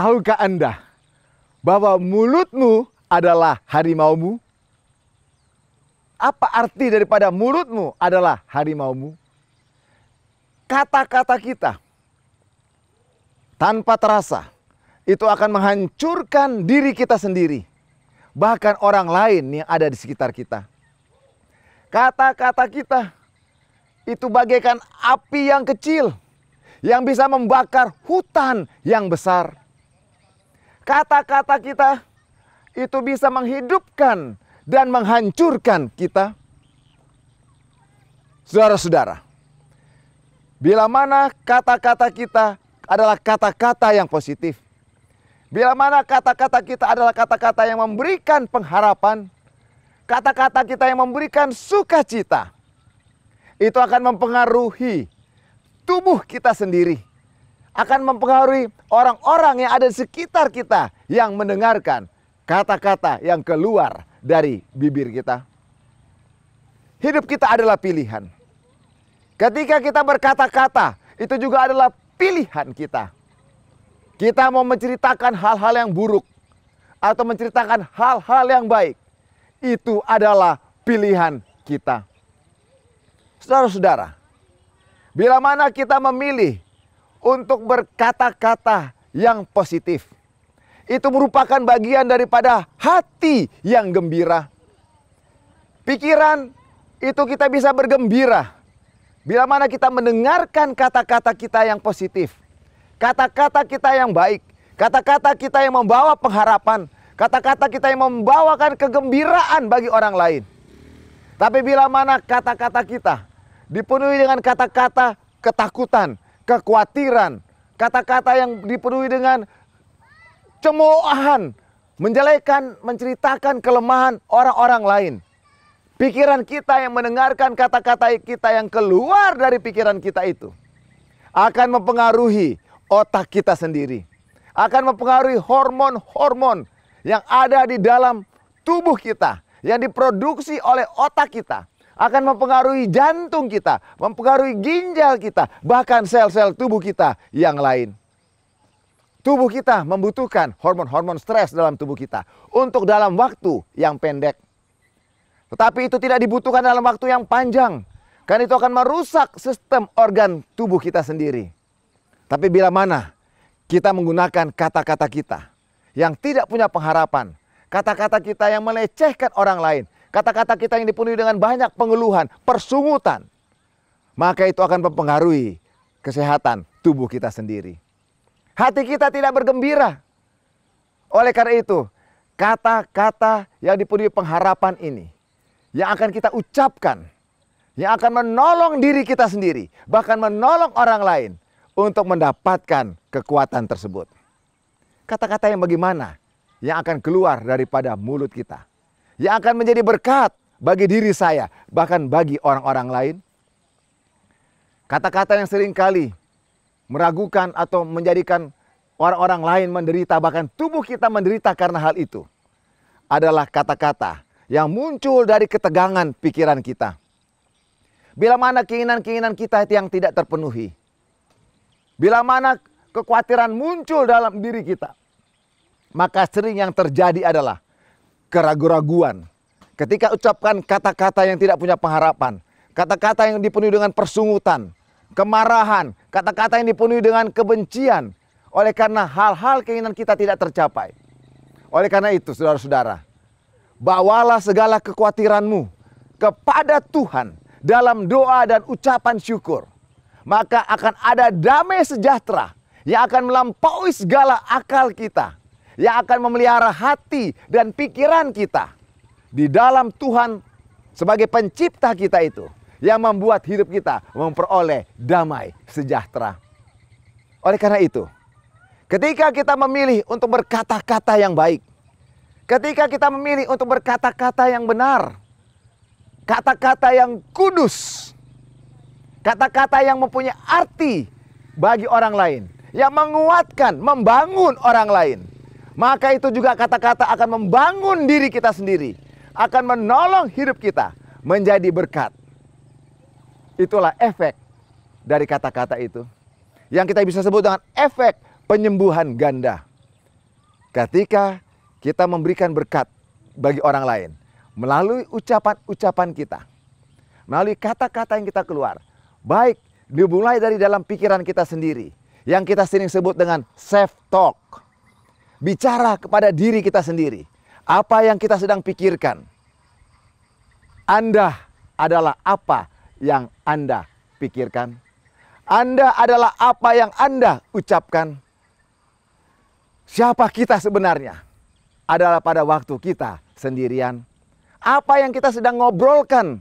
Tahukah Anda bahwa mulutmu adalah harimaumu? Apa arti daripada mulutmu adalah harimaumu? Kata-kata kita tanpa terasa itu akan menghancurkan diri kita sendiri, bahkan orang lain yang ada di sekitar kita. Kata-kata kita itu bagaikan api yang kecil yang bisa membakar hutan yang besar. Kata-kata kita itu bisa menghidupkan dan menghancurkan kita. Saudara-saudara, bila mana kata-kata kita adalah kata-kata yang positif, bila mana kata-kata kita adalah kata-kata yang memberikan pengharapan, kata-kata kita yang memberikan sukacita, itu akan mempengaruhi tubuh kita sendiri, akan mempengaruhi orang-orang yang ada di sekitar kita yang mendengarkan kata-kata yang keluar dari bibir kita. Hidup kita adalah pilihan. Ketika kita berkata-kata, itu juga adalah pilihan kita. Kita mau menceritakan hal-hal yang buruk atau menceritakan hal-hal yang baik, itu adalah pilihan kita. Saudara-saudara, bila mana kita memilih untuk berkata-kata yang positif, itu merupakan bagian daripada hati yang gembira. Pikiran itu kita bisa bergembira bila mana kita mendengarkan kata-kata kita yang positif, kata-kata kita yang baik, kata-kata kita yang membawa pengharapan, kata-kata kita yang membawakan kegembiraan bagi orang lain. Tapi bila mana kata-kata kita dipenuhi dengan kata-kata ketakutan, kekhawatiran, kata-kata yang dipenuhi dengan cemoohan, menjelekan, menceritakan kelemahan orang-orang lain, pikiran kita yang mendengarkan kata-kata kita yang keluar dari pikiran kita itu akan mempengaruhi otak kita sendiri, akan mempengaruhi hormon-hormon yang ada di dalam tubuh kita, yang diproduksi oleh otak kita, akan mempengaruhi jantung kita, mempengaruhi ginjal kita, bahkan sel-sel tubuh kita yang lain. Tubuh kita membutuhkan hormon-hormon stres dalam tubuh kita untuk dalam waktu yang pendek. Tetapi itu tidak dibutuhkan dalam waktu yang panjang, karena itu akan merusak sistem organ tubuh kita sendiri. Tapi bila mana kita menggunakan kata-kata kita yang tidak punya pengharapan, kata-kata kita yang melecehkan orang lain, kata-kata kita yang dipenuhi dengan banyak pengeluhan, persungutan, maka itu akan mempengaruhi kesehatan tubuh kita sendiri. Hati kita tidak bergembira. Oleh karena itu, kata-kata yang dipenuhi pengharapan ini, yang akan kita ucapkan, yang akan menolong diri kita sendiri, bahkan menolong orang lain untuk mendapatkan kekuatan tersebut. Kata-kata yang bagaimana yang akan keluar daripada mulut kita, yang akan menjadi berkat bagi diri saya, bahkan bagi orang-orang lain. Kata-kata yang seringkali meragukan atau menjadikan orang-orang lain menderita, bahkan tubuh kita menderita karena hal itu, adalah kata-kata yang muncul dari ketegangan pikiran kita. Bila mana keinginan-keinginan kita yang tidak terpenuhi, bila mana kekhawatiran muncul dalam diri kita, maka sering yang terjadi adalah keraguan-raguan. Ketika ucapkan kata-kata yang tidak punya pengharapan, kata-kata yang dipenuhi dengan persungutan, kemarahan, kata-kata yang dipenuhi dengan kebencian, oleh karena hal-hal keinginan kita tidak tercapai. Oleh karena itu, saudara-saudara, bawalah segala kekhawatiranmu kepada Tuhan dalam doa dan ucapan syukur. Maka akan ada damai sejahtera yang akan melampaui segala akal kita, yang akan memelihara hati dan pikiran kita di dalam Tuhan sebagai pencipta kita itu, yang membuat hidup kita memperoleh damai sejahtera. Oleh karena itu, ketika kita memilih untuk berkata-kata yang baik, ketika kita memilih untuk berkata-kata yang benar, kata-kata yang kudus, kata-kata yang mempunyai arti bagi orang lain, yang menguatkan, membangun orang lain, maka itu juga kata-kata akan membangun diri kita sendiri, akan menolong hidup kita menjadi berkat. Itulah efek dari kata-kata itu, yang kita bisa sebut dengan efek penyembuhan ganda. ketika kita memberikan berkat bagi orang lain melalui ucapan-ucapan kita, melalui kata-kata yang kita keluar, baik dimulai dari dalam pikiran kita sendiri, yang kita sering sebut dengan self-talk, bicara kepada diri kita sendiri, apa yang kita sedang pikirkan. Anda adalah apa yang Anda pikirkan. Anda adalah apa yang Anda ucapkan. Siapa kita sebenarnya? Adalah pada waktu kita sendirian. Apa yang kita sedang ngobrolkan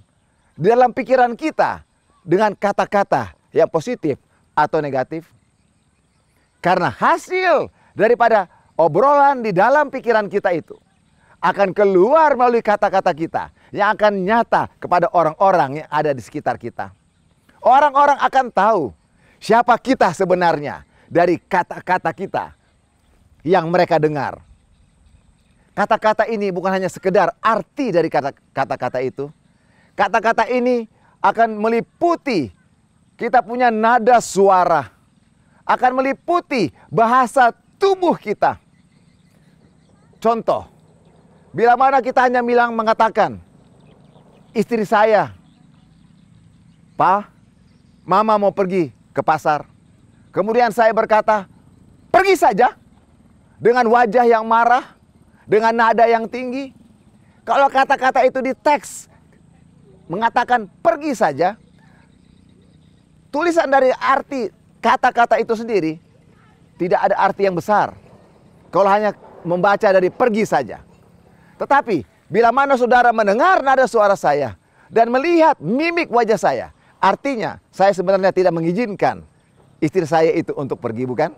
di dalam pikiran kita dengan kata-kata yang positif atau negatif. Karena hasil daripada obrolan di dalam pikiran kita itu akan keluar melalui kata-kata kita yang akan nyata kepada orang-orang yang ada di sekitar kita. Orang-orang akan tahu siapa kita sebenarnya dari kata-kata kita yang mereka dengar. Kata-kata ini bukan hanya sekedar arti dari kata-kata itu. Kata-kata ini akan meliputi kita punya nada suara. Akan meliputi bahasa tubuh kita. Contoh, bila mana kita hanya mengatakan, istri saya, "Pa, Mama mau pergi ke pasar." Kemudian saya berkata, "Pergi saja." Dengan wajah yang marah, dengan nada yang tinggi. Kalau kata-kata itu di teks mengatakan pergi saja, tulisan dari arti kata-kata itu sendiri tidak ada arti yang besar. Kalau hanya membaca dari pergi saja. Tetapi bila mana saudara mendengar nada suara saya dan melihat mimik wajah saya, artinya saya sebenarnya tidak mengizinkan istri saya itu untuk pergi, bukan?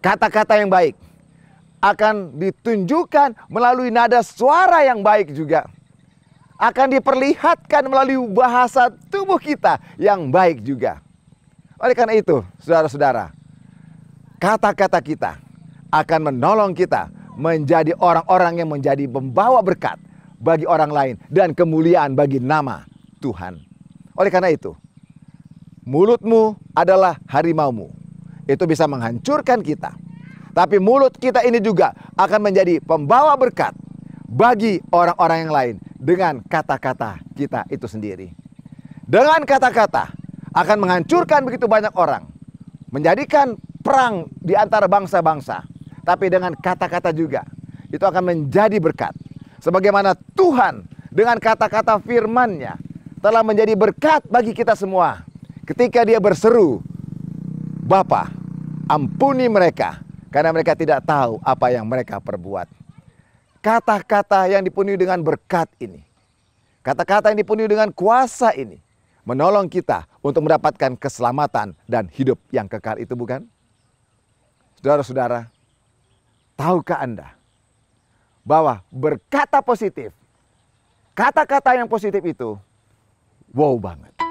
Kata-kata yang baik akan ditunjukkan melalui nada suara yang baik juga. Akan diperlihatkan melalui bahasa tubuh kita yang baik juga. Oleh karena itu, saudara-saudara, kata-kata kita akan menolong kita menjadi orang-orang yang menjadi pembawa berkat bagi orang lain dan kemuliaan bagi nama Tuhan. Oleh karena itu, mulutmu adalah harimaumu. Itu bisa menghancurkan kita. Tapi mulut kita ini juga akan menjadi pembawa berkat bagi orang-orang yang lain dengan kata-kata kita itu sendiri. Dengan kata-kata akan menghancurkan begitu banyak orang. Menjadikan perang di antara bangsa-bangsa. Tapi dengan kata-kata juga itu akan menjadi berkat. Sebagaimana Tuhan dengan kata-kata firman-Nya telah menjadi berkat bagi kita semua. Ketika Dia berseru, "Bapa, ampuni mereka, karena mereka tidak tahu apa yang mereka perbuat." Kata-kata yang dipenuhi dengan berkat ini, kata-kata yang dipenuhi dengan kuasa ini, menolong kita untuk mendapatkan keselamatan dan hidup yang kekal itu, bukan? Saudara-saudara, tahukah Anda bahwa berkata positif, kata-kata yang positif itu, wow banget.